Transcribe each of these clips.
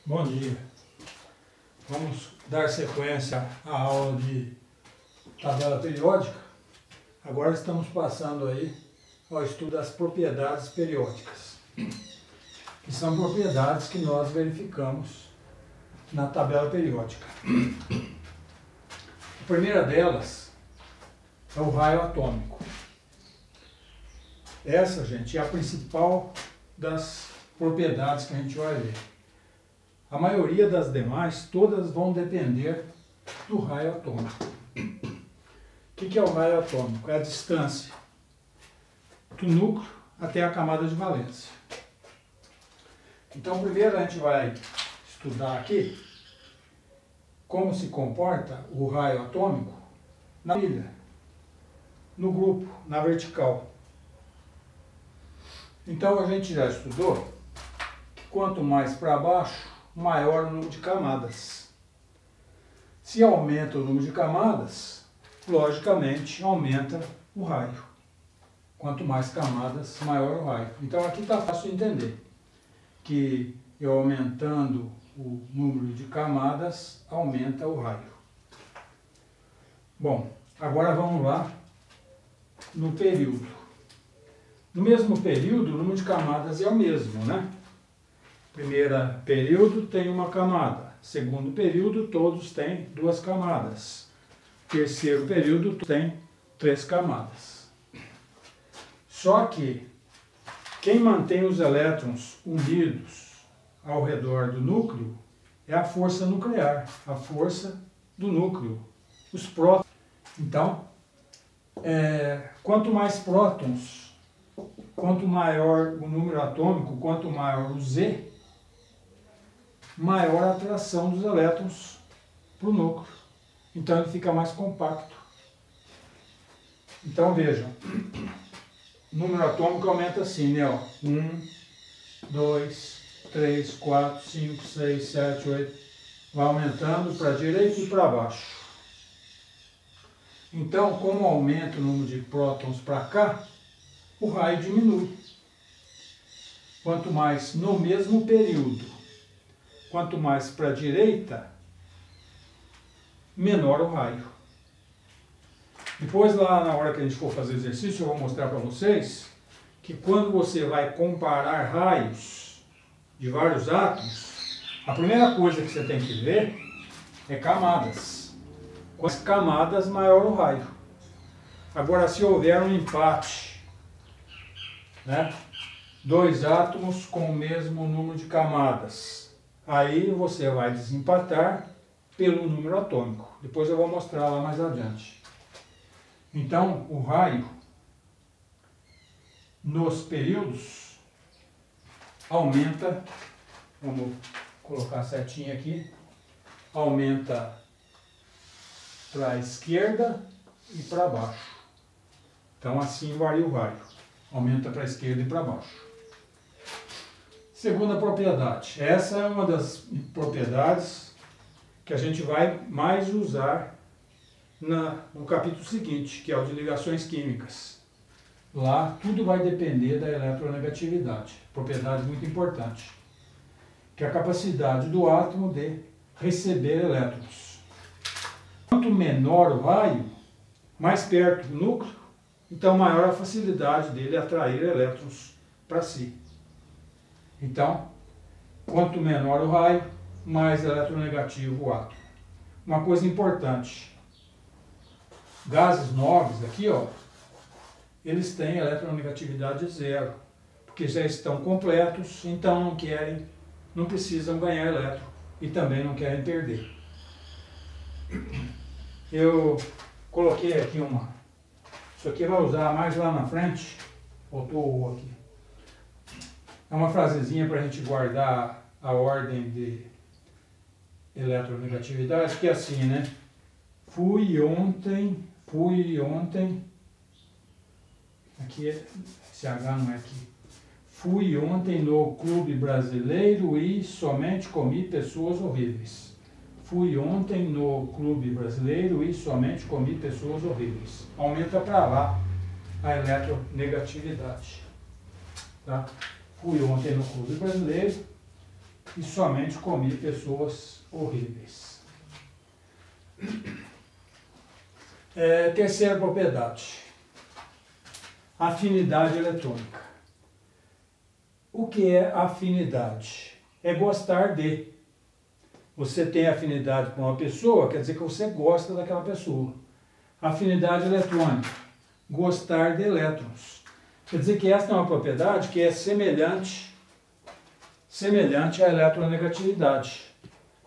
Bom dia. Vamos dar sequência à aula de tabela periódica. Agora estamos passando aí ao estudo das propriedades periódicas, que são propriedades que nós verificamos na tabela periódica. A primeira delas é o raio atômico. Essa, gente, é a principal das propriedades que a gente vai ver. A maioria das demais, todas vão depender do raio atômico. O que é o raio atômico? É a distância do núcleo até a camada de valência. Então, primeiro a gente vai estudar aqui como se comporta o raio atômico na pilha, no grupo, na vertical. Então, a gente já estudou que quanto mais para baixo, maior o número de camadas. Se aumenta o número de camadas, logicamente aumenta o raio. Quanto mais camadas, maior o raio. Então aqui está fácil de entender que eu aumentando o número de camadas, aumenta o raio. Bom, agora vamos lá no período. No mesmo período, o número de camadas é o mesmo, né? Primeiro período tem uma camada. Segundo período, todos têm duas camadas. Terceiro período tem 3 camadas. Só que quem mantém os elétrons unidos ao redor do núcleo é a força nuclear, a força do núcleo, os prótons. Então, quanto mais prótons, quanto maior o número atômico, quanto maior o Z, maior a atração dos elétrons para o núcleo. Então ele fica mais compacto. Então vejam, o número atômico aumenta assim, né? 1, 2, 3, 4, 5, 6, 7, 8. Vai aumentando para a direita e para baixo. Então, como aumenta o número de prótons para cá, o raio diminui. Quanto mais no mesmo período, quanto mais para a direita, menor o raio. Depois, lá na hora que a gente for fazer o exercício, eu vou mostrar para vocês que quando você vai comparar raios de vários átomos, a primeira coisa que você tem que ver é camadas. Quantas camadas, maior o raio. Agora, se houver um empate, né? 2 átomos com o mesmo número de camadas, aí você vai desempatar pelo número atômico. Depois eu vou mostrar lá mais adiante. Então, o raio, nos períodos, aumenta, vamos colocar a setinha aqui, aumenta para a esquerda e para baixo. Então, assim varia o raio. Aumenta para a esquerda e para baixo. Segunda propriedade. Essa é uma das propriedades que a gente vai mais usar no capítulo seguinte, que é o de ligações químicas. Lá tudo vai depender da eletronegatividade. Propriedade muito importante. Que é a capacidade do átomo de receber elétrons. Quanto menor o raio, mais perto do núcleo, então maior a facilidade dele atrair elétrons para si. Então, quanto menor o raio, mais eletronegativo o átomo. Uma coisa importante, gases nobres aqui, ó, eles têm eletronegatividade 0, porque já estão completos, então não precisam ganhar elétron e também não querem perder. Eu coloquei aqui isso aqui vai usar mais lá na frente, faltou o aqui. É uma frasezinha para a gente guardar a ordem de eletronegatividade, que é assim, né? Fui ontem, aqui, esse H não é aqui. Fui ontem no clube brasileiro e somente comi pessoas horríveis. Fui ontem no clube brasileiro e somente comi pessoas horríveis. Aumenta para lá a eletronegatividade. Tá? Fui ontem no clube brasileiro e somente comi pessoas horríveis. Terceira propriedade, afinidade eletrônica. O que é afinidade? É gostar de. Você tem afinidade com uma pessoa, quer dizer que você gosta daquela pessoa. Afinidade eletrônica, gostar de elétrons. Quer dizer que esta é uma propriedade que é semelhante à eletronegatividade.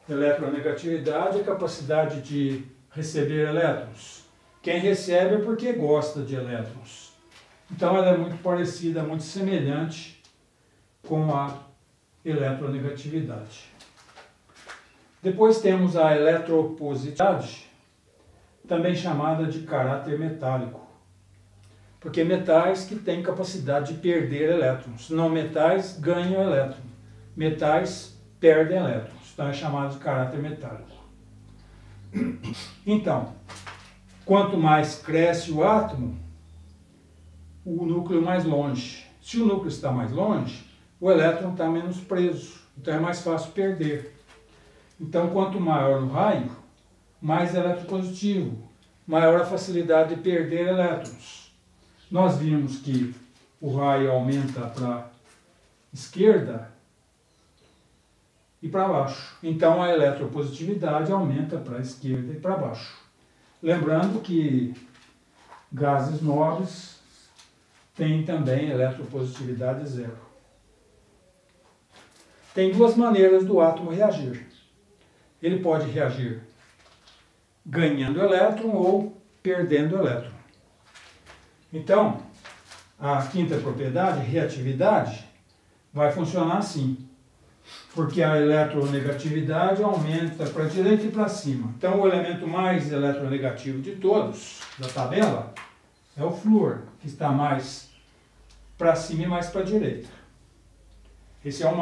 Eletronegatividade é a capacidade de receber elétrons. Quem recebe é porque gosta de elétrons. Então ela é muito parecida, muito semelhante com a eletronegatividade. Depois temos a eletropositividade, também chamada de caráter metálico. Porque metais que têm capacidade de perder elétrons. Não metais ganham elétron. Metais perdem elétrons. Então é chamado de caráter metálico. Então, quanto mais cresce o átomo, o núcleo mais longe. Se o núcleo está mais longe, o elétron está menos preso. Então é mais fácil perder. Então, quanto maior o raio, mais eletropositivo, maior a facilidade de perder elétrons. Nós vimos que o raio aumenta para a esquerda e para baixo. Então, a eletropositividade aumenta para a esquerda e para baixo. Lembrando que gases nobres têm também eletropositividade zero. Tem duas maneiras do átomo reagir. Ele pode reagir ganhando elétron ou perdendo elétron. Então, a quinta propriedade, reatividade, vai funcionar assim. Porque a eletronegatividade aumenta para a direita e para cima. Então, o elemento mais eletronegativo de todos, da tabela, é o flúor, que está mais para cima e mais para a direita. Esse é o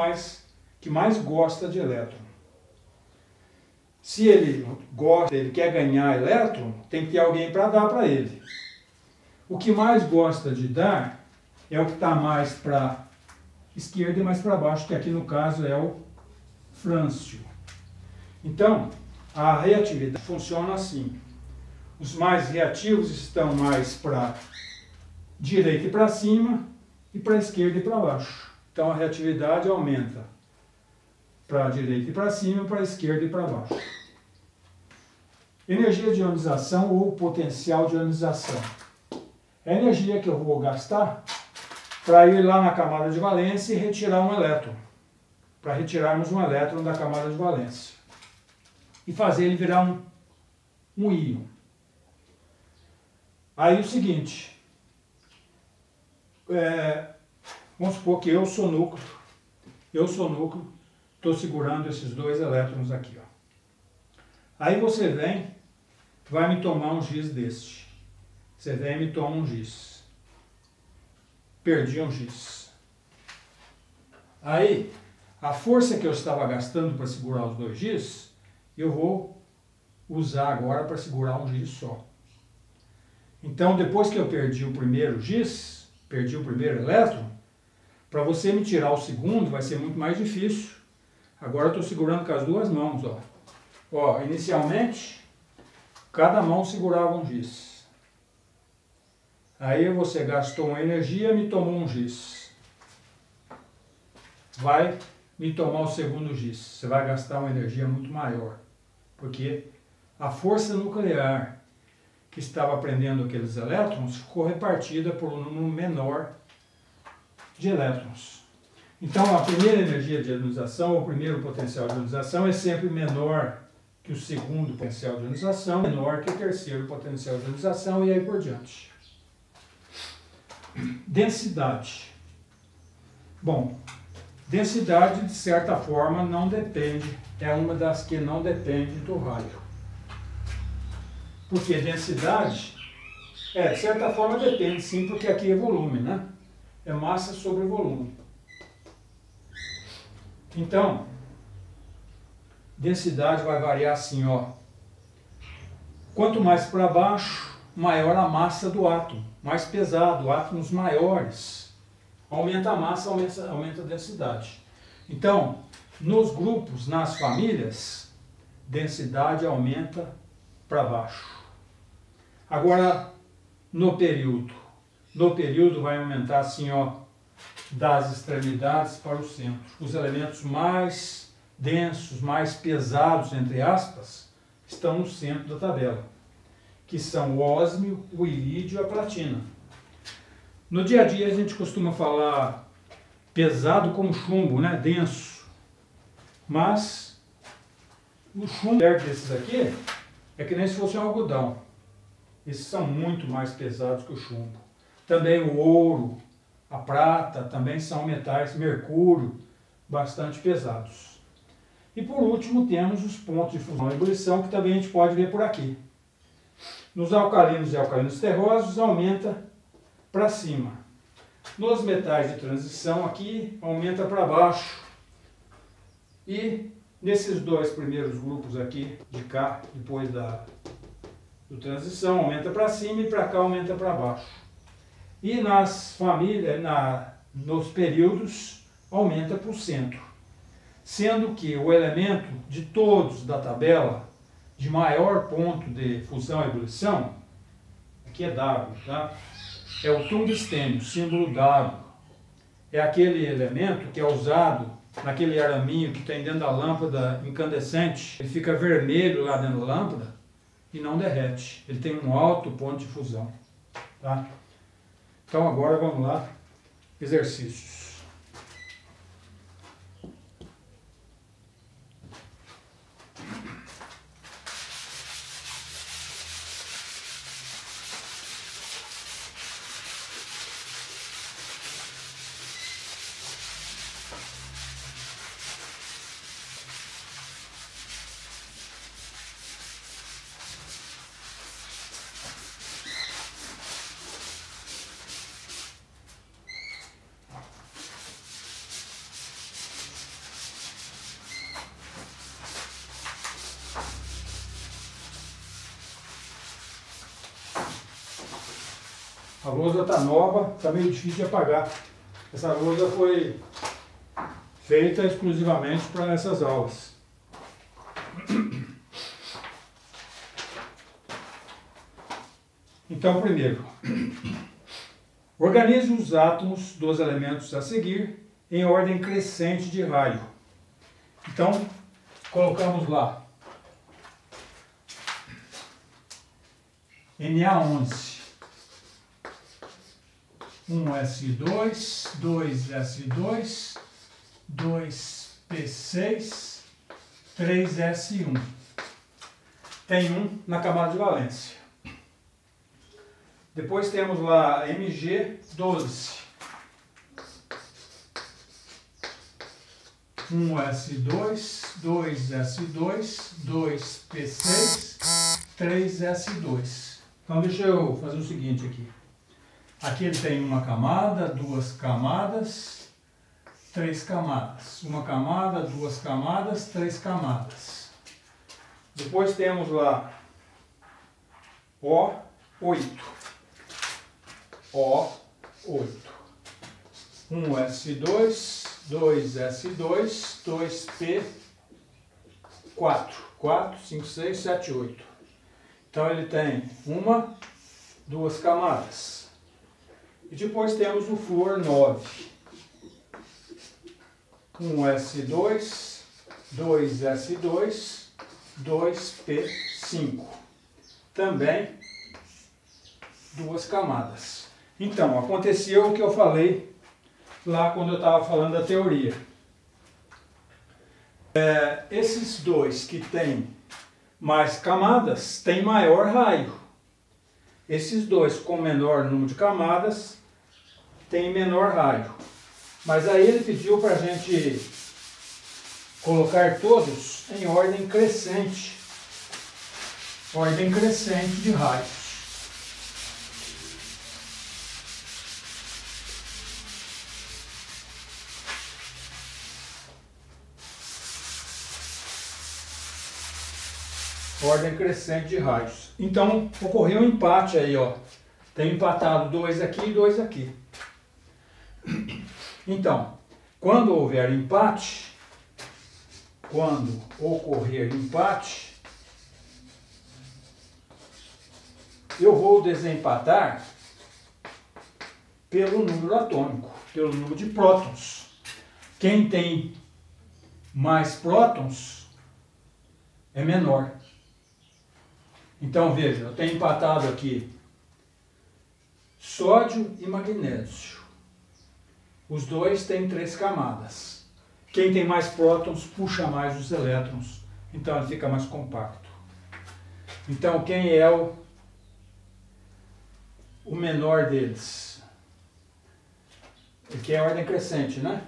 que mais gosta de elétron. Se ele gosta, ele quer ganhar elétron, tem que ter alguém para dar para ele. O que mais gosta de dar é o que está mais para a esquerda e mais para baixo, que aqui no caso é o frâncio. Então, a reatividade funciona assim. Os mais reativos estão mais para a direita e para cima, e para a esquerda e para baixo. Então, a reatividade aumenta para a direita e para cima, para a esquerda e para baixo. Energia de ionização ou potencial de ionização. É a energia que eu vou gastar para ir lá na camada de valência e retirar um elétron. Para retirarmos um elétron da camada de valência. E fazer ele virar um íon. Aí o seguinte, vamos supor que eu sou núcleo, estou segurando esses dois elétrons aqui. Ó. Aí você vem, vai me tomar um giz deste. Você vem e me toma um giz. Perdi um giz. Aí, a força que eu estava gastando para segurar os dois giz, eu vou usar agora para segurar um giz só. Então, depois que eu perdi o primeiro giz, perdi o primeiro elétron, para você me tirar o segundo vai ser muito mais difícil. Agora eu estou segurando com as duas mãos. Ó, inicialmente, cada mão segurava um giz. Aí você gastou uma energia e me tomou um giz. Vai me tomar o segundo giz. Você vai gastar uma energia muito maior. Porque a força nuclear que estava prendendo aqueles elétrons ficou repartida por um número menor de elétrons. Então, a primeira energia de ionização, ou o primeiro potencial de ionização, é sempre menor que o segundo potencial de ionização, menor que o terceiro potencial de ionização, e aí por diante. Densidade. Bom, densidade, de certa forma, não depende, é uma das que não depende do raio. Porque densidade, de certa forma depende sim, porque aqui é volume, né? É massa sobre volume. Então, densidade vai variar assim, ó. Quanto mais para baixo, maior a massa do átomo, mais pesado, átomos maiores. Aumenta a massa, aumenta a densidade. Então, Nos grupos, nas famílias, densidade aumenta para baixo. Agora, no período vai aumentar assim, ó, das extremidades para o centro. Os elementos mais densos, mais pesados, entre aspas, estão no centro da tabela, que são o ósmio, o irídio e a platina. No dia a dia a gente costuma falar pesado como chumbo, né? Denso. Mas o chumbo perto desses aqui é que nem se fosse um algodão. Esses são muito mais pesados que o chumbo. Também o ouro, a prata, também são metais, mercúrio, bastante pesados. E por último temos os pontos de fusão e ebulição, que também a gente pode ver por aqui. Nos alcalinos e alcalinos terrosos aumenta para cima. Nos metais de transição aqui aumenta para baixo. E nesses dois primeiros grupos aqui, de cá, depois do transição, aumenta para cima e para cá aumenta para baixo. E nas famílias, nos períodos, aumenta para o centro. Sendo que o elemento de todos da tabela, de maior ponto de fusão e ebulição, aqui é W, tá? É o tungstênio, símbolo W. É aquele elemento que é usado naquele araminho que tem dentro da lâmpada incandescente. Ele fica vermelho lá dentro da lâmpada e não derrete. Ele tem um alto ponto de fusão. Tá? Então agora vamos lá, exercícios. A lousa está nova, está meio difícil de apagar. Essa lousa foi feita exclusivamente para essas aulas. Então, primeiro, organize os átomos dos elementos a seguir em ordem crescente de raio. Então, colocamos lá Na11. 1S2, 2S2, 2P6, 3S1. Tem um na camada de valência. Depois temos lá Mg12. 1S2, 2S2, 2P6, 3S2. Então deixa eu fazer o seguinte aqui. Aqui ele tem uma camada, duas camadas, três camadas. Uma camada, duas camadas, três camadas. Depois temos lá O8. O8. 1S2, 2S2, 2P4. 4, 5, 6, 7, 8. Então ele tem uma, duas camadas. E depois temos o flúor 9. 1S2, 2S2, 2P5. Também duas camadas. Então, aconteceu o que eu falei lá quando eu estava falando da teoria. Esses dois que têm mais camadas têm maior raio. Esses dois com menor número de camadas têm menor raio. Mas aí ele pediu para a gente colocar todos em ordem crescente. Ordem crescente de raios. Ordem crescente de raios. Então, ocorreu um empate aí, ó. Tem empatado dois aqui e dois aqui. Então, quando houver empate, quando ocorrer empate, eu vou desempatar pelo número atômico, pelo número de prótons. Quem tem mais prótons é menor. Então veja, eu tenho empatado aqui sódio e magnésio. Os dois têm 3 camadas. Quem tem mais prótons puxa mais os elétrons, então ele fica mais compacto. Então quem é o menor deles? Aqui é a ordem crescente, né?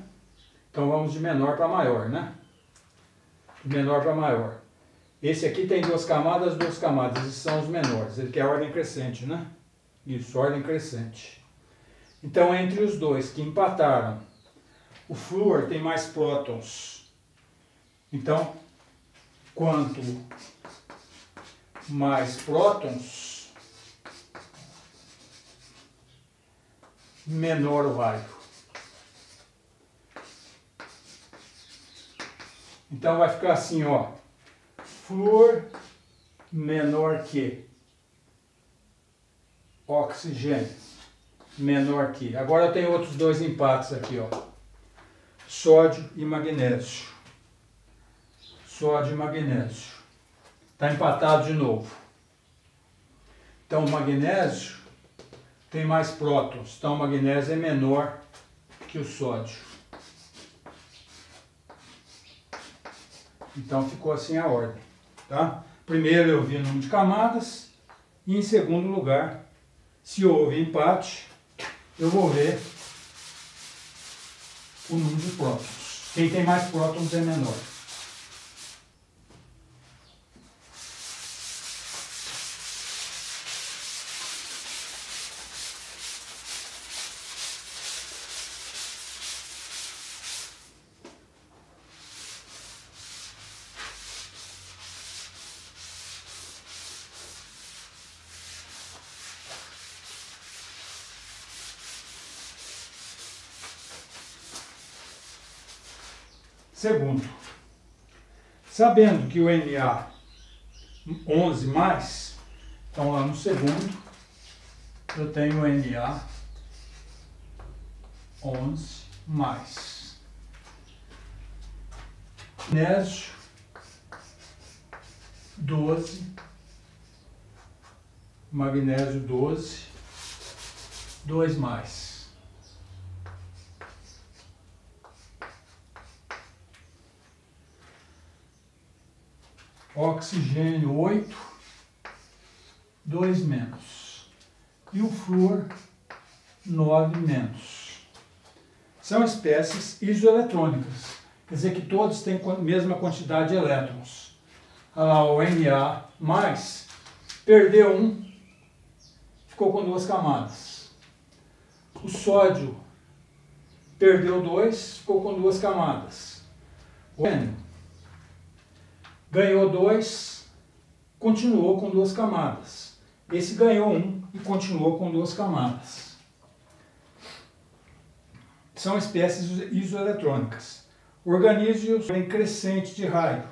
Então vamos de menor para maior, né? De menor para maior. Esse aqui tem 2 camadas, esses são os menores. Ele quer a ordem crescente, né? Isso, ordem crescente. Então entre os dois que empataram, o flúor tem mais prótons. Então, quanto mais prótons, menor o raio. Então vai ficar assim, ó. Flúor menor que oxigênio menor que. Agora eu tenho outros 2 empates aqui, ó. Sódio e magnésio. Sódio e magnésio. Está empatado de novo. Então o magnésio tem mais prótons. Então o magnésio é menor que o sódio. Então ficou assim a ordem. Tá? Primeiro eu vi o número de camadas. E em segundo lugar, se houve empate, eu vou ver o número de prótons. Quem tem mais prótons é menor. Segundo, sabendo que o Na11+, então lá no segundo, eu tenho o Na11+. Magnésio 12, magnésio 12, 2+. Oxigênio 8, 2-. E o flúor 9-. São espécies isoeletrônicas, quer dizer que todos têm a mesma quantidade de elétrons. Olha lá, o Na+, perdeu um, ficou com 2 camadas. O sódio perdeu 2, ficou com 2 camadas. O hidrogênio ganhou 2, continuou com 2 camadas. Esse ganhou 1 e continuou com 2 camadas. São espécies isoeletrônicas. Organismos em crescente de raio,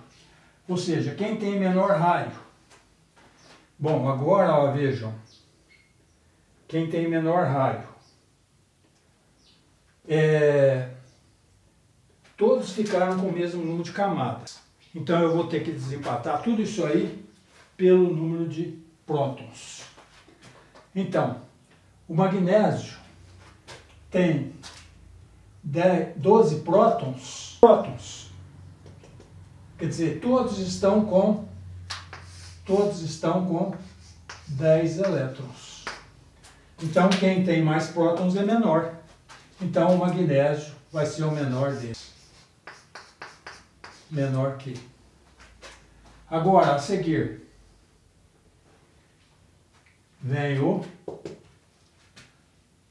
ou seja, quem tem menor raio. Bom, agora ó, vejam, quem tem menor raio. Todos ficaram com o mesmo número de camadas. Então eu vou ter que desempatar tudo isso aí pelo número de prótons. Então, o magnésio tem 12 prótons. Quer dizer, todos estão com 10 elétrons. Então quem tem mais prótons é menor. Então o magnésio vai ser o menor deles. Menor que. Agora, a seguir, vem o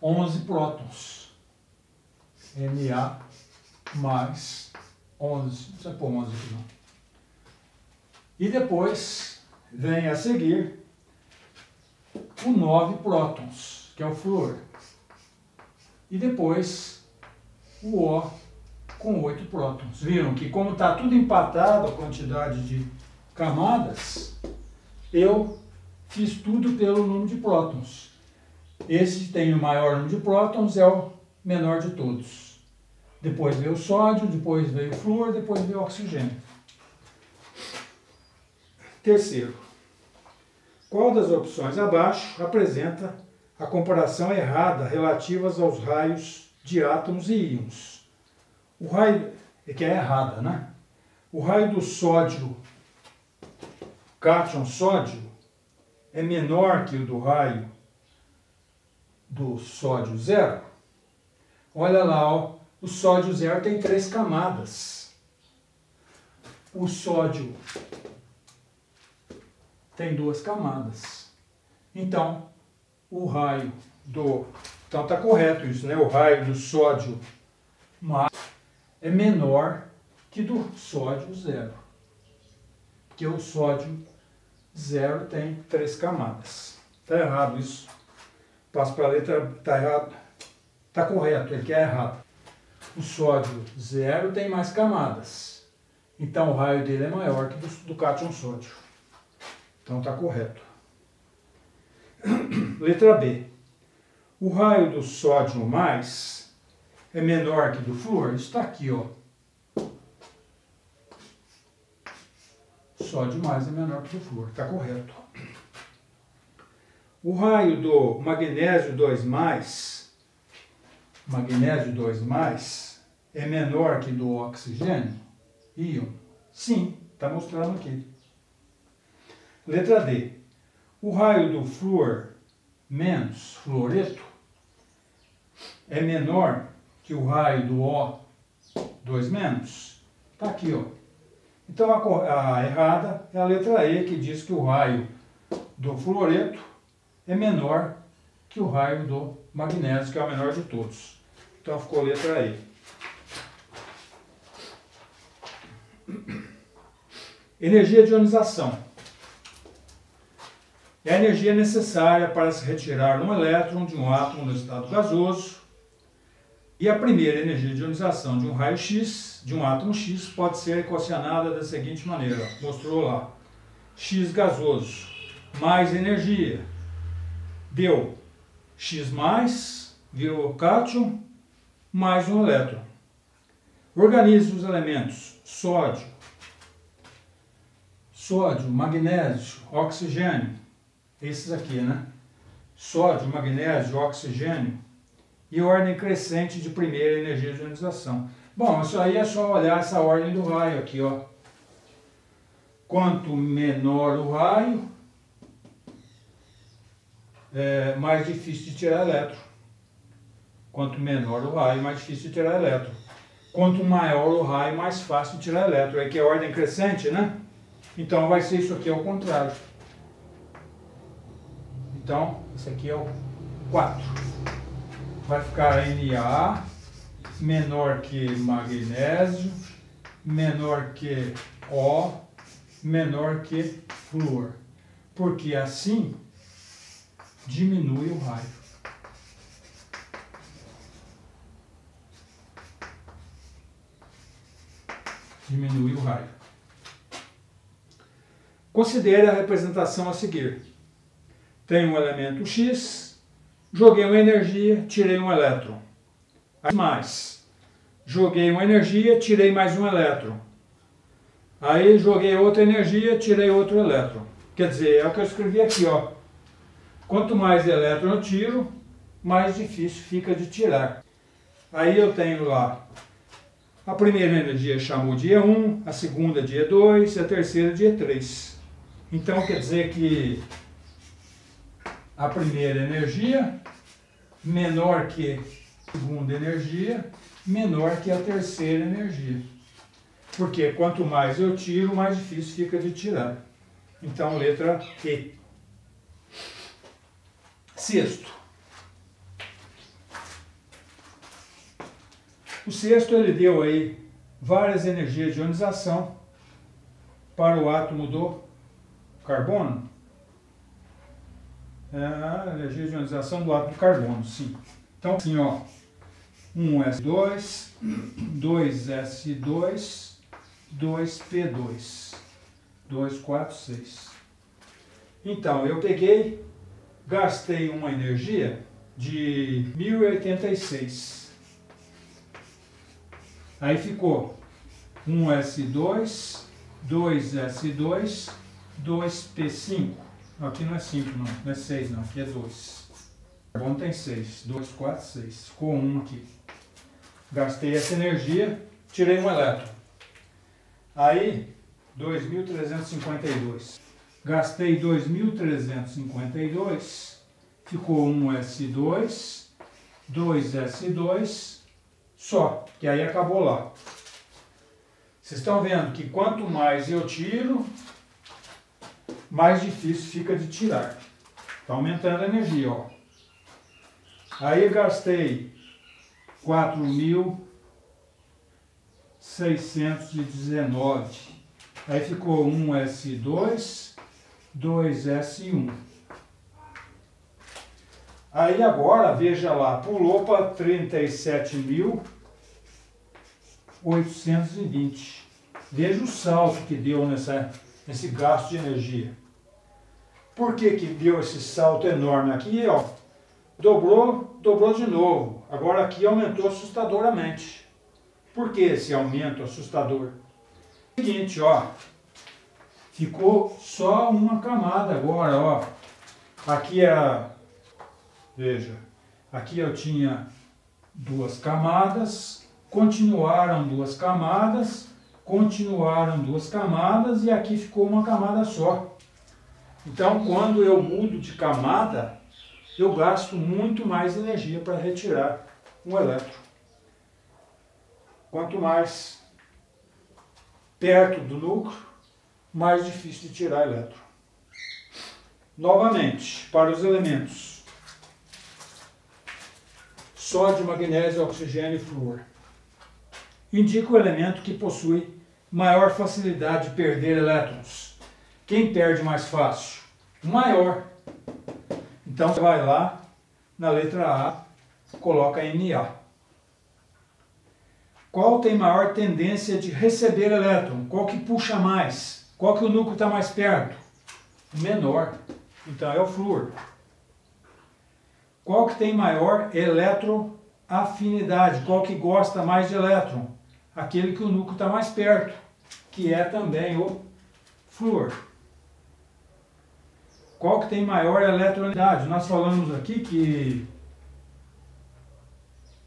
11 prótons. Na mais 11. Não precisa pôr 11 aqui não. E depois vem a seguir o 9 prótons, que é o flúor. E depois o com 8 prótons. Viram que como está tudo empatado a quantidade de camadas, eu fiz tudo pelo número de prótons. Esse tem o maior número de prótons, é o menor de todos. Depois veio o sódio, depois veio o flúor, depois veio o oxigênio. Terceiro, qual das opções abaixo apresenta a comparação errada relativas aos raios de átomos e íons? O raio, que é errada, né? O raio do sódio, cátion sódio, é menor que o do raio do sódio zero. Olha lá, ó, o sódio zero tem 3 camadas. O sódio tem 2 camadas. Então, o raio do... Então está correto isso, né? O raio do sódio é menor que do sódio zero. Porque o sódio zero tem 3 camadas. Está errado isso. Passo para a letra, está errado. Está correto, ele quer errado. O sódio zero tem mais camadas. Então o raio dele é maior que do cátion sódio. Então está correto. Letra B. O raio do sódio mais é menor que do flúor? Isso está aqui, ó. Sódio mais é menor que do flúor. Está correto. O raio do magnésio 2+, é menor que do oxigênio? Íon? Sim, está mostrando aqui. Letra D. O raio do flúor menos, fluoreto, é menor que o raio do O2-? Está aqui, ó. Então a errada é a letra E, que diz que o raio do fluoreto é menor que o raio do magnésio, que é o menor de todos. Então ficou letra E. Energia de ionização. É a energia necessária para se retirar um elétron de um átomo no estado gasoso. E a primeira energia de ionização de um raio X, de um átomo X, pode ser equacionada da seguinte maneira. Mostrou lá. X gasoso mais energia deu X+, virou cátion, mais um elétron. Organize os elementos sódio, magnésio, oxigênio. Esses aqui, né? Sódio, magnésio, oxigênio. E ordem crescente de primeira energia de ionização. Bom, isso aí é só olhar essa ordem do raio aqui, ó. Quanto menor o raio, mais difícil de tirar elétron. Quanto menor o raio, mais difícil de tirar elétron. Quanto maior o raio, mais fácil de tirar elétron. Aqui é ordem crescente, né? Então vai ser isso aqui ao contrário. Então, esse aqui é o 4. Vai ficar Na menor que magnésio, menor que O, menor que flúor. Porque assim diminui o raio. Diminui o raio. Considere a representação a seguir. Tenho um elemento X, joguei uma energia, tirei um elétron. Mais, joguei uma energia, tirei mais um elétron. Aí joguei outra energia, tirei outro elétron. Quer dizer, é o que eu escrevi aqui, ó. Quanto mais elétron eu tiro, mais difícil fica de tirar. Aí eu tenho lá, a primeira energia chamou de E1, a segunda de E2 e a terceira de E3. Então quer dizer que a primeira energia menor que a segunda energia, menor que a terceira energia. Porque quanto mais eu tiro, mais difícil fica de tirar. Então, letra E. Sexto. O sexto, ele deu aí várias energias de ionização para o átomo do carbono. A energia de ionização do átomo de carbono, sim. Então, assim, ó, 1s2, 2s2, 2p2, 2, 4, 6. Então, eu peguei, gastei uma energia de 1086. Aí ficou 1s2, 2s2, 2p5. Aqui não é 5 não é 6 não, aqui é 2. O carbono tem 6, 2, 4, 6. Ficou 1 aqui. Gastei essa energia, tirei um elétron. Aí, 2.352. Gastei 2.352, ficou 1s2, 2s2, só, que aí acabou lá. Vocês estão vendo que quanto mais eu tiro, mais difícil fica de tirar. Está aumentando a energia, ó. Aí gastei 4.619. Aí ficou 1s2, 2s1. Aí agora, veja lá, pulou para 37.820. Veja o salto que deu nesse gasto de energia. Por que que deu esse salto enorme? Aqui, ó, dobrou de novo. Agora aqui aumentou assustadoramente. Por que esse aumento assustador? Seguinte, ó, ficou só uma camada agora, ó. Aqui veja, aqui eu tinha 2 camadas, continuaram 2 camadas, e aqui ficou uma camada só. Então, quando eu mudo de camada, eu gasto muito mais energia para retirar um elétron. Quanto mais perto do núcleo, mais difícil de tirar elétron. Novamente, para os elementos sódio, magnésio, oxigênio e flúor. Indica o elemento que possui maior facilidade de perder elétrons. Quem perde mais fácil? O maior. Então você vai lá na letra A, coloca Na. Qual tem maior tendência de receber elétron? Qual que puxa mais? Qual que o núcleo está mais perto? O menor. Então é o flúor. Qual que tem maior eletroafinidade? Qual que gosta mais de elétron? Aquele que o núcleo está mais perto, que é também o flúor. Qual que tem maior eletronegatividade? Nós falamos aqui que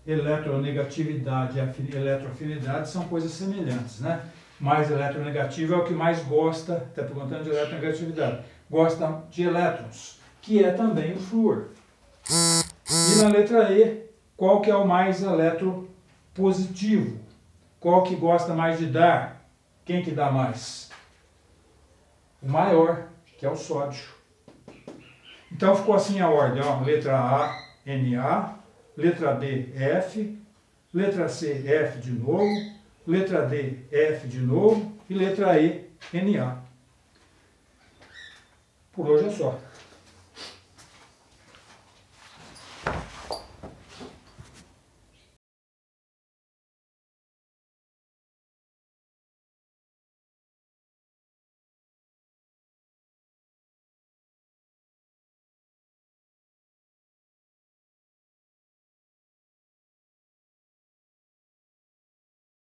eletronegatividade e eletroafinidade são coisas semelhantes, né? Mais eletronegativo é o que mais gosta, está perguntando de eletronegatividade, gosta de elétrons, que é também o flúor. E na letra E, qual que é o mais eletropositivo? Qual que gosta mais de dar? Quem que dá mais? O maior, que é o sódio. Então ficou assim a ordem, ó, letra A, Na, letra B, F, letra C, F de novo, letra D, F de novo e letra E, Na. Por hoje é só.